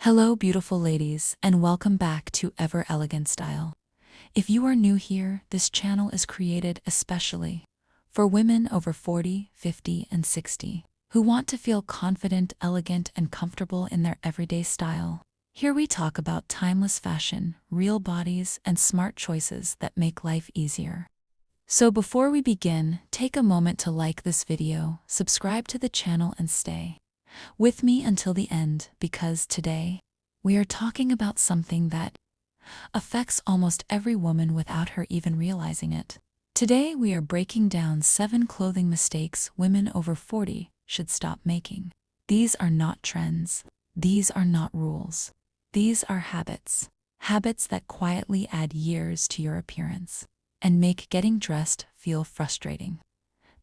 Hello, beautiful ladies, and welcome back to Ever Elegant Style. If you are new here, this channel is created especially for women over 40, 50, and 60 who want to feel confident, elegant, and comfortable in their everyday style. Here we talk about timeless fashion, real bodies, and smart choices that make life easier. So before we begin, take a moment to like this video, subscribe to the channel, and stay with me until the end, because today we are talking about something that affects almost every woman without her even realizing it. Today we are breaking down 7 clothing mistakes women over 40 should stop making. These are not trends. These are not rules. These are habits. Habits that quietly add years to your appearance and make getting dressed feel frustrating.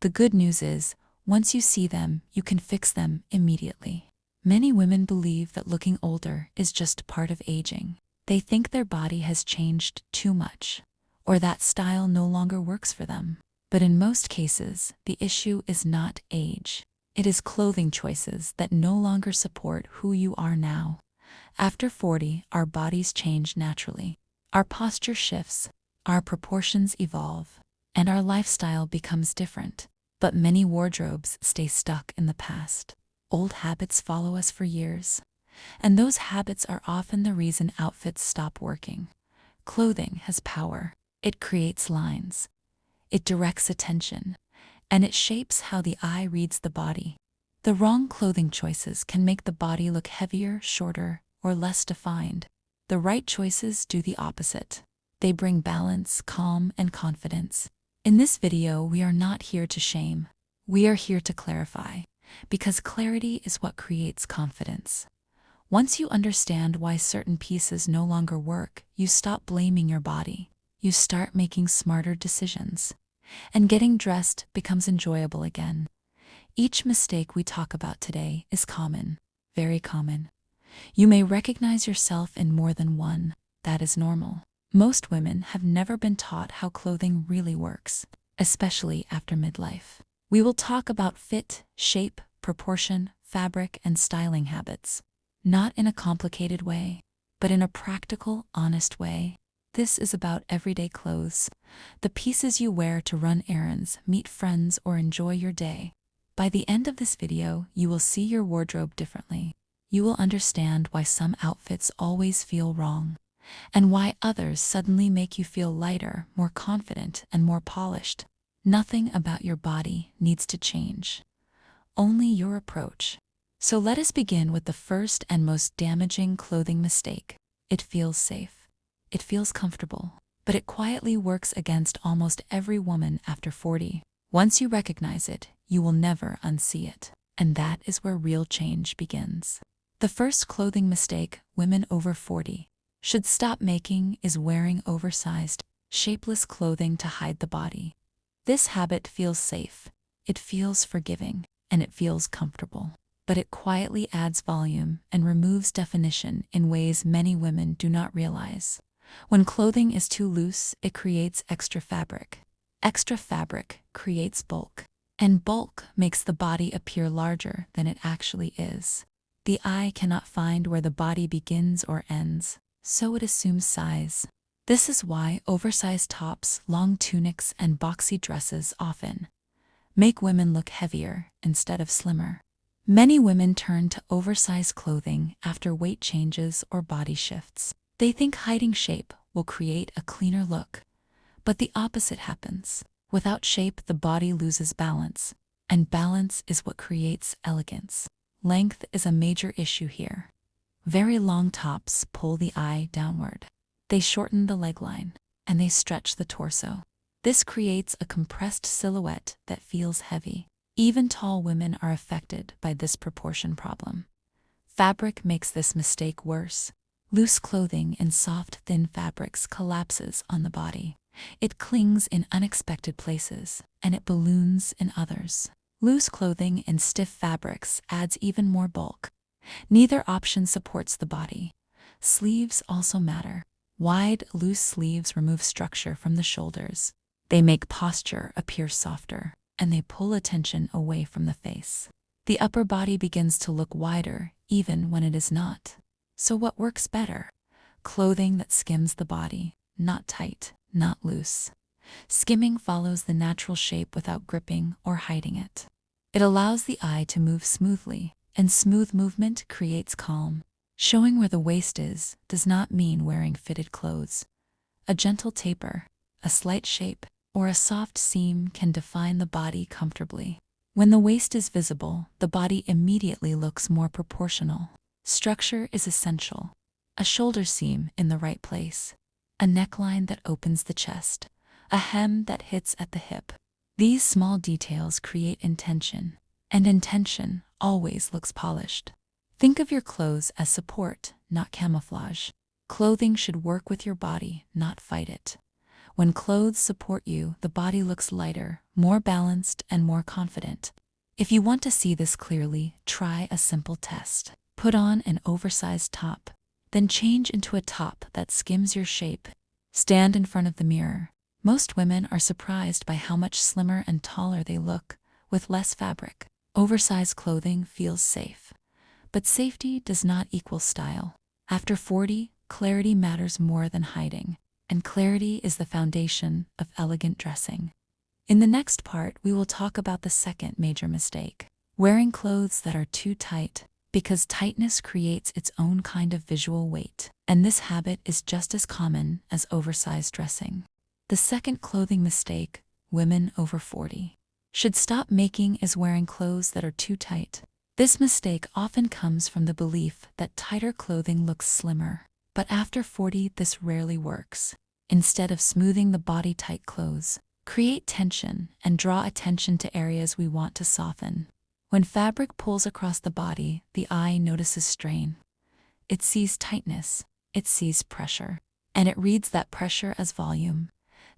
The good news is, once you see them, you can fix them immediately. Many women believe that looking older is just part of aging. They think their body has changed too much, or that style no longer works for them. But in most cases, the issue is not age. It is clothing choices that no longer support who you are now. After 40, our bodies change naturally. Our posture shifts, our proportions evolve, and our lifestyle becomes different. But many wardrobes stay stuck in the past. Old habits follow us for years, and those habits are often the reason outfits stop working. Clothing has power. It creates lines. It directs attention, and it shapes how the eye reads the body. The wrong clothing choices can make the body look heavier, shorter, or less defined. The right choices do the opposite. They bring balance, calm, and confidence. In this video, we are not here to shame. We are here to clarify, because clarity is what creates confidence. Once you understand why certain pieces no longer work, you stop blaming your body. You start making smarter decisions, and getting dressed becomes enjoyable again. Each mistake we talk about today is common, very common. You may recognize yourself in more than one. That is normal. Most women have never been taught how clothing really works, especially after midlife. We will talk about fit, shape, proportion, fabric, and styling habits. Not in a complicated way, but in a practical, honest way. This is about everyday clothes, the pieces you wear to run errands, meet friends, or enjoy your day. By the end of this video, you will see your wardrobe differently. You will understand why some outfits always feel wrong, and why others suddenly make you feel lighter, more confident, and more polished. Nothing about your body needs to change, only your approach. So let us begin with the first and most damaging clothing mistake. It feels safe. It feels comfortable, but it quietly works against almost every woman after 40. Once you recognize it, you will never unsee it. And that is where real change begins. The first clothing mistake women over 40 should stop making is wearing oversized, shapeless clothing to hide the body. This habit feels safe, it feels forgiving, and it feels comfortable. But it quietly adds volume and removes definition in ways many women do not realize. When clothing is too loose, it creates extra fabric. Extra fabric creates bulk, and bulk makes the body appear larger than it actually is. The eye cannot find where the body begins or ends, so it assumes size. This is why oversized tops, long tunics, and boxy dresses often make women look heavier instead of slimmer. Many women turn to oversized clothing after weight changes or body shifts. They think hiding shape will create a cleaner look, but the opposite happens. Without shape, the body loses balance, and balance is what creates elegance. Length is a major issue here. Very long tops pull the eye downward. They shorten the leg line, and they stretch the torso. This creates a compressed silhouette that feels heavy. Even tall women are affected by this proportion problem. Fabric makes this mistake worse. Loose clothing in soft, thin fabrics collapses on the body. It clings in unexpected places, and it balloons in others. Loose clothing in stiff fabrics adds even more bulk. Neither option supports the body. Sleeves also matter. Wide, loose sleeves remove structure from the shoulders. They make posture appear softer, and they pull attention away from the face. The upper body begins to look wider, even when it is not. So what works better? Clothing that skims the body, not tight, not loose. Skimming follows the natural shape without gripping or hiding it. It allows the eye to move smoothly, and smooth movement creates calm. Showing where the waist is does not mean wearing fitted clothes. A gentle taper, a slight shape, or a soft seam can define the body comfortably. When the waist is visible, the body immediately looks more proportional. Structure is essential. A shoulder seam in the right place, a neckline that opens the chest, a hem that hits at the hip. These small details create intention, and intention always looks polished. Think of your clothes as support, not camouflage. Clothing should work with your body, not fight it. When clothes support you, the body looks lighter, more balanced, and more confident. If you want to see this clearly, try a simple test. Put on an oversized top, then change into a top that skims your shape. Stand in front of the mirror. Most women are surprised by how much slimmer and taller they look with less fabric. Oversized clothing feels safe, but safety does not equal style. After 40, clarity matters more than hiding, and clarity is the foundation of elegant dressing. In the next part, we will talk about the second major mistake: wearing clothes that are too tight, because tightness creates its own kind of visual weight, and this habit is just as common as oversized dressing. The second clothing mistake women over 40 should stop making is wearing clothes that are too tight. This mistake often comes from the belief that tighter clothing looks slimmer, but after 40 this rarely works. Instead of smoothing the body, tight clothes create tension and draw attention to areas we want to soften. When fabric pulls across the body, the eye notices strain. It sees tightness, it sees pressure, and it reads that pressure as volume.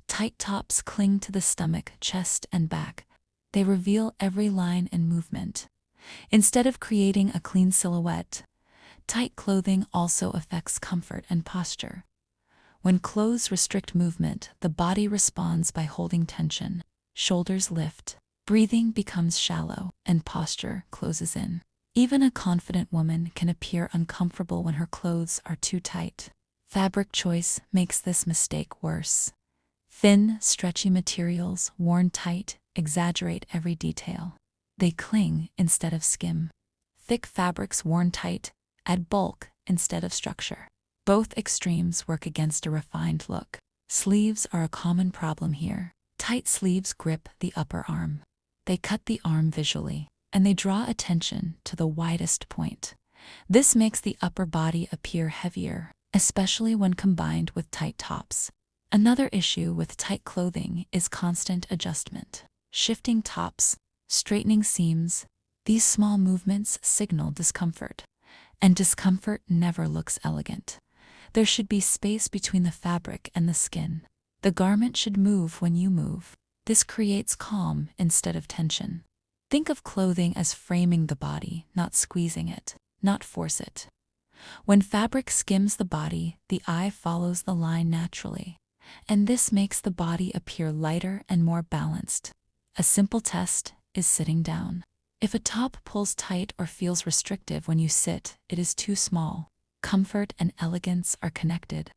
Tight tops cling to the stomach, chest, and back. They reveal every line and movement. Instead of creating a clean silhouette, tight clothing also affects comfort and posture. When clothes restrict movement, the body responds by holding tension. Shoulders lift, breathing becomes shallow, and posture closes in. Even a confident woman can appear uncomfortable when her clothes are too tight. Fabric choice makes this mistake worse. Thin, stretchy materials, worn tight, exaggerate every detail. They cling instead of skim. Thick fabrics worn tight add bulk instead of structure. Both extremes work against a refined look. Sleeves are a common problem here. Tight sleeves grip the upper arm. They cut the arm visually, and they draw attention to the widest point. This makes the upper body appear heavier, especially when combined with tight tops. Another issue with tight clothing is constant adjustment. Shifting tops, straightening seams, these small movements signal discomfort, and discomfort never looks elegant. There should be space between the fabric and the skin. The garment should move when you move. This creates calm instead of tension. Think of clothing as framing the body, not squeezing it, not force it. When fabric skims the body, the eye follows the line naturally, and this makes the body appear lighter and more balanced. A simple test is sitting down. If a top pulls tight or feels restrictive when you sit, it is too small. Comfort and elegance are connected.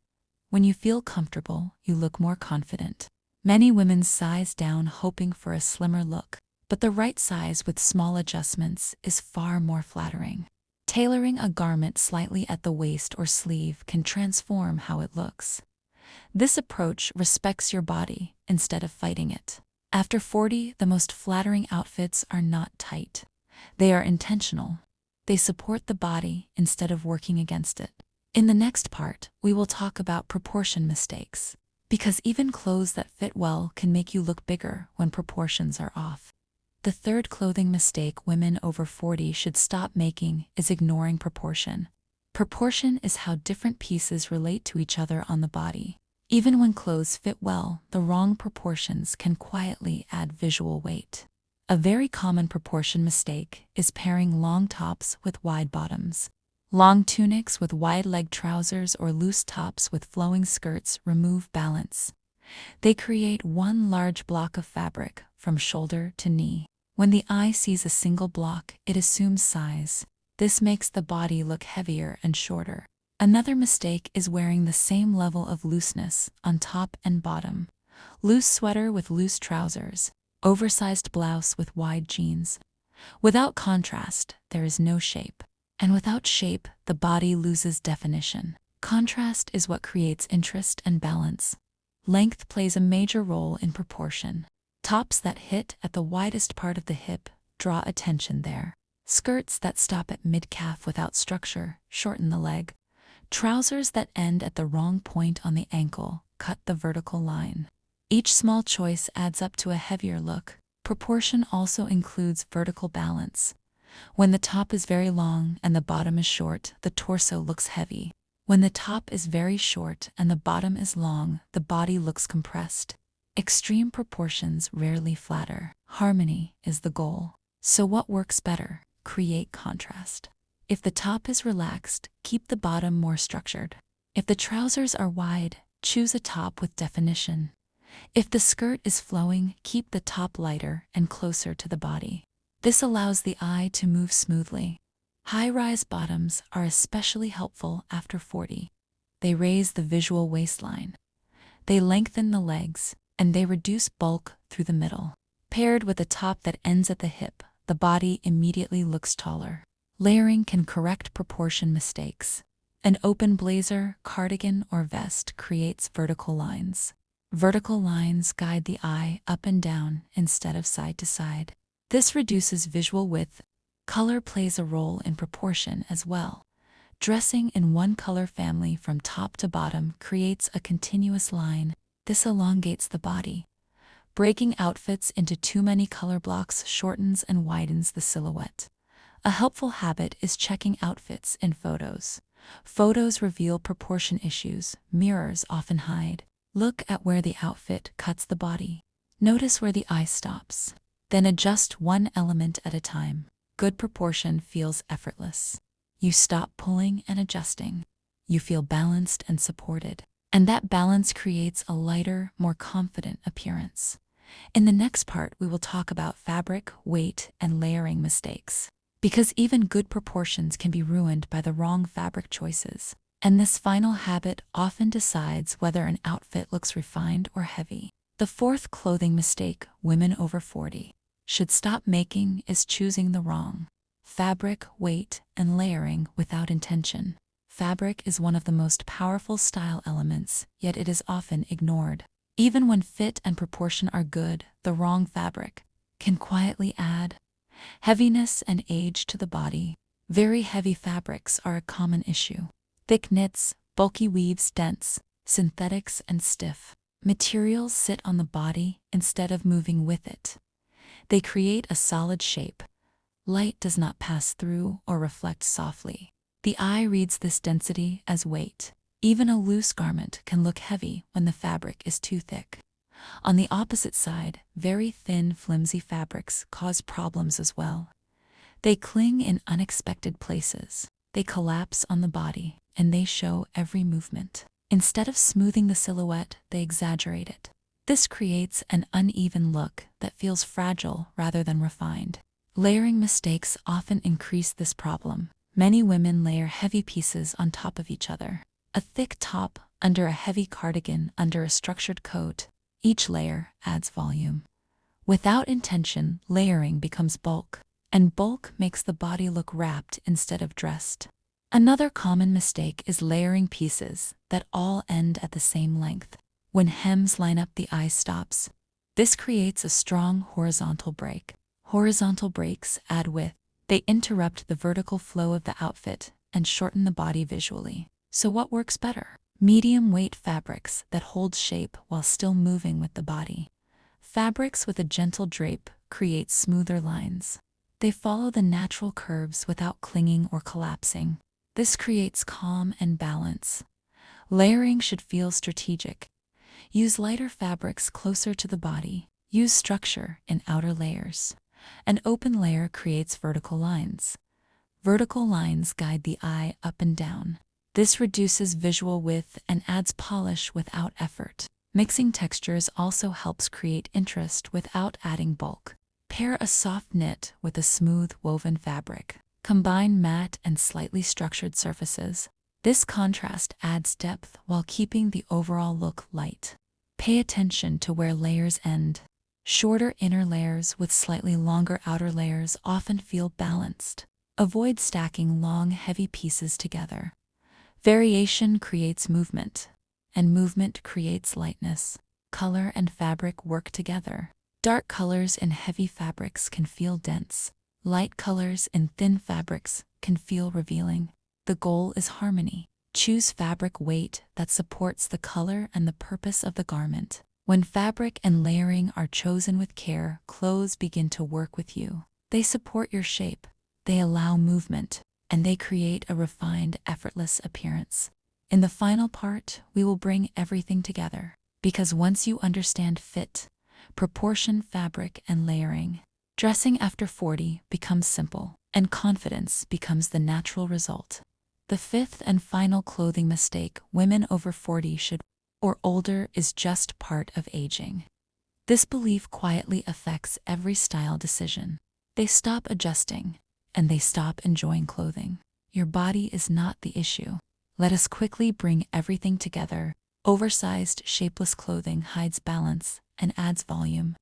When you feel comfortable, you look more confident. Many women size down hoping for a slimmer look, but the right size with small adjustments is far more flattering. Tailoring a garment slightly at the waist or sleeve can transform how it looks. This approach respects your body instead of fighting it. After 40, the most flattering outfits are not tight. They are intentional. They support the body instead of working against it. In the next part, we will talk about proportion mistakes, because even clothes that fit well can make you look bigger when proportions are off. The third clothing mistake women over 40 should stop making is ignoring proportion. Proportion is how different pieces relate to each other on the body. Even when clothes fit well, the wrong proportions can quietly add visual weight. A very common proportion mistake is pairing long tops with wide bottoms. Long tunics with wide leg trousers or loose tops with flowing skirts remove balance. They create one large block of fabric from shoulder to knee. When the eye sees a single block, it assumes size. This makes the body look heavier and shorter. Another mistake is wearing the same level of looseness on top and bottom. Loose sweater with loose trousers, oversized blouse with wide jeans. Without contrast, there is no shape. And without shape, the body loses definition. Contrast is what creates interest and balance. Length plays a major role in proportion. Tops that hit at the widest part of the hip draw attention there. Skirts that stop at mid-calf without structure shorten the leg. Trousers that end at the wrong point on the ankle cut the vertical line. Each small choice adds up to a heavier look. Proportion also includes vertical balance. When the top is very long and the bottom is short, the torso looks heavy. When the top is very short and the bottom is long, the body looks compressed. Extreme proportions rarely flatter. Harmony is the goal. So what works better? Create contrast. If the top is relaxed, keep the bottom more structured. If the trousers are wide, choose a top with definition. If the skirt is flowing, keep the top lighter and closer to the body. This allows the eye to move smoothly. High-rise bottoms are especially helpful after 40. They raise the visual waistline. They lengthen the legs, and they reduce bulk through the middle. Paired with a top that ends at the hip, the body immediately looks taller. Layering can correct proportion mistakes. An open blazer, cardigan, or vest creates vertical lines. Vertical lines guide the eye up and down instead of side to side. This reduces visual width. Color plays a role in proportion as well. Dressing in one color family from top to bottom creates a continuous line. This elongates the body. Breaking outfits into too many color blocks shortens and widens the silhouette. A helpful habit is checking outfits in photos. Photos reveal proportion issues, mirrors often hide. Look at where the outfit cuts the body. Notice where the eye stops. Then adjust one element at a time. Good proportion feels effortless. You stop pulling and adjusting. You feel balanced and supported. And that balance creates a lighter, more confident appearance. In the next part, we will talk about fabric, weight, and layering mistakes. Because even good proportions can be ruined by the wrong fabric choices. And this final habit often decides whether an outfit looks refined or heavy. The fourth clothing mistake women over 40 should stop making is choosing the wrong fabric, weight, and layering without intention. Fabric is one of the most powerful style elements, yet it is often ignored. Even when fit and proportion are good, the wrong fabric can quietly add heaviness and age to the body. Very heavy fabrics are a common issue. Thick knits, bulky weaves, dense, synthetics, and stiff materials sit on the body instead of moving with it. They create a solid shape. Light does not pass through or reflect softly. The eye reads this density as weight. Even a loose garment can look heavy when the fabric is too thick. On the opposite side, very thin, flimsy fabrics cause problems as well. They cling in unexpected places. They collapse on the body, and they show every movement. Instead of smoothing the silhouette, they exaggerate it. This creates an uneven look that feels fragile rather than refined. Layering mistakes often increase this problem. Many women layer heavy pieces on top of each other. A thick top under a heavy cardigan under a structured coat. Each layer adds volume. Without intention, layering becomes bulk, and bulk makes the body look wrapped instead of dressed. Another common mistake is layering pieces that all end at the same length. When hems line up, the eye stops. This creates a strong horizontal break. Horizontal breaks add width. They interrupt the vertical flow of the outfit and shorten the body visually. So what works better? Medium weight fabrics that hold shape while still moving with the body. Fabrics with a gentle drape create smoother lines. They follow the natural curves without clinging or collapsing. This creates calm and balance. Layering should feel strategic. Use lighter fabrics closer to the body. Use structure in outer layers. An open layer creates vertical lines. Vertical lines guide the eye up and down. This reduces visual width and adds polish without effort. Mixing textures also helps create interest without adding bulk. Pair a soft knit with a smooth woven fabric. Combine matte and slightly structured surfaces. This contrast adds depth while keeping the overall look light. Pay attention to where layers end. Shorter inner layers with slightly longer outer layers often feel balanced. Avoid stacking long, heavy pieces together. Variation creates movement, and movement creates lightness. Color and fabric work together. Dark colors in heavy fabrics can feel dense. Light colors in thin fabrics can feel revealing. The goal is harmony. Choose fabric weight that supports the color and the purpose of the garment. When fabric and layering are chosen with care, clothes begin to work with you. They support your shape, they allow movement, and they create a refined, effortless appearance. In the final part, we will bring everything together, because once you understand fit, proportion, fabric, and layering, dressing after 40 becomes simple, and confidence becomes the natural result. The fifth and final clothing mistake women over 40 should or older is just part of aging. This belief quietly affects every style decision. They stop adjusting, and they stop enjoying clothing. Your body is not the issue. Let us quickly bring everything together. Oversized, shapeless clothing hides balance and adds volume.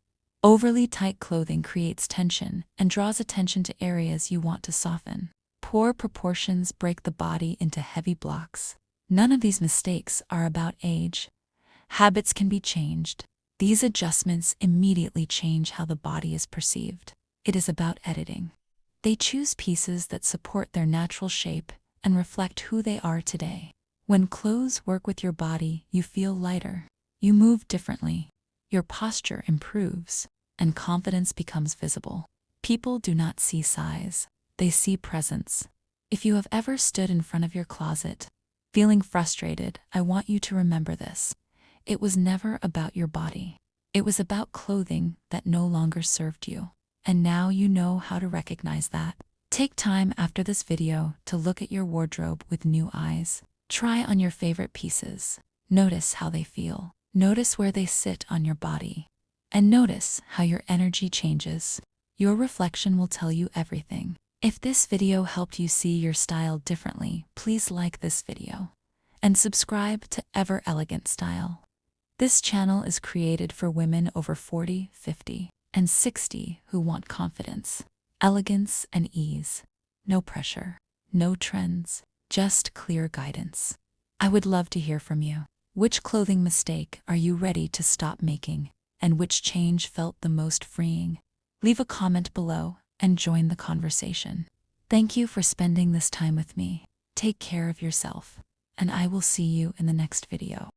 Overly tight clothing creates tension and draws attention to areas you want to soften. Poor proportions break the body into heavy blocks. None of these mistakes are about age. Habits can be changed. These adjustments immediately change how the body is perceived. It is about editing. They choose pieces that support their natural shape and reflect who they are today. When clothes work with your body, you feel lighter. You move differently. Your posture improves, and confidence becomes visible. People do not see size. They see presence. If you have ever stood in front of your closet, feeling frustrated, I want you to remember this. It was never about your body. It was about clothing that no longer served you. And now you know how to recognize that. Take time after this video to look at your wardrobe with new eyes. Try on your favorite pieces. Notice how they feel. Notice where they sit on your body. And notice how your energy changes. Your reflection will tell you everything. If this video helped you see your style differently, please like this video and subscribe to Ever Elegant Style. This channel is created for women over 40, 50, and 60 who want confidence, elegance, and ease. No pressure, no trends, just clear guidance. I would love to hear from you. Which clothing mistake are you ready to stop making, and which change felt the most freeing? Leave a comment below and join the conversation. Thank you for spending this time with me. Take care of yourself, and I will see you in the next video.